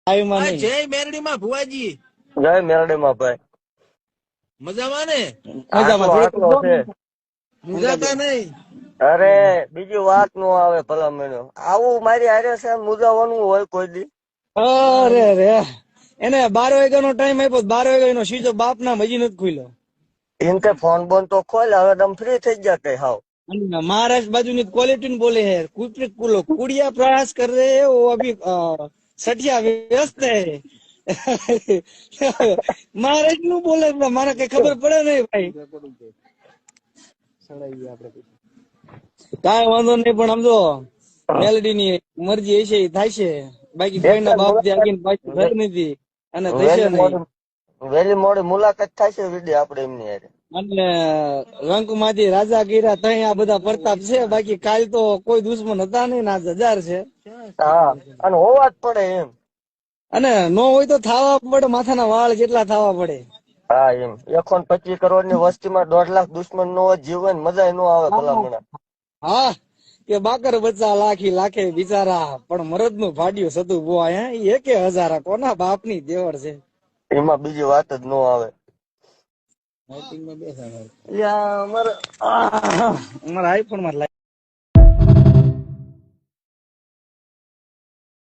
લાઈવમાં આ નહીં. જય મેરડીમાં ભુવાજી જય મેરડીમાં ભાઈ. મજામાં ને? મજામાં. આટલો થોડુંક છે. મુંજાતા નહીં? અરે બીજી વાત નો આવે ભલામણ. આવું મારી હારે છે મુજાવાનું હોય કોઈ દી? અરે રે એને 12 વાગ્યાનો ટાઈમ આપ્યો. 12 વાગ્યાનો સીધો બાપ નામ હજી નથી ખુલ્યો. એમ કે ફોન બોન તો ખોલ, હવે તમે ફ્રી થઈ ગયા કઈ હાવ. महाराष्ट्र बाजू ની क्वालिटी ने बोले है कुछ कुलो कुड़िया प्रयास कर रहे हैं वो अभी सठिया व्यस्त है महाराष्ट्र નું બોલે મારે કઈ ખબર પડે નહીં ભાઈ. કાંઈ વાંધો નહીં પણ સમજો મેલડી ની મરજી હશે એ થાય છે. બાકી કોઈના બાપ થી આગીને પાછી ઘર નથી અને થશે નહીં. વહેલી મોડી મુલાકાત થાય છે વિડી આપડે એમની હારે. અને રંકમાંથી રાજા ગીરા ત્યાં આ બધા પ્રતાપ છે. બાકી કાલ તો કોઈ દુશ્મન હતા નહીં ના હજાર છે. હા અને હોવા જ પડે એમ. અને નો હોય તો થાવા પડે. માથાના વાળ જેટલા થાવા પડે. હા એમ 125 કરોડ ની વસ્તીમાં 1.5 લાખ દુશ્મન નો જીવન મજા નો આવે ભલામણ. હા કે બાકર બચ્ચા લાખી લાખે બિચારા પણ મરદ નું ભાડ્યું સતું બોવા હે એકે હજારા કોના બાપ ની દેવર છે. એમાં બીજી વાત જ નો આવે. અમારા આઈફોન માં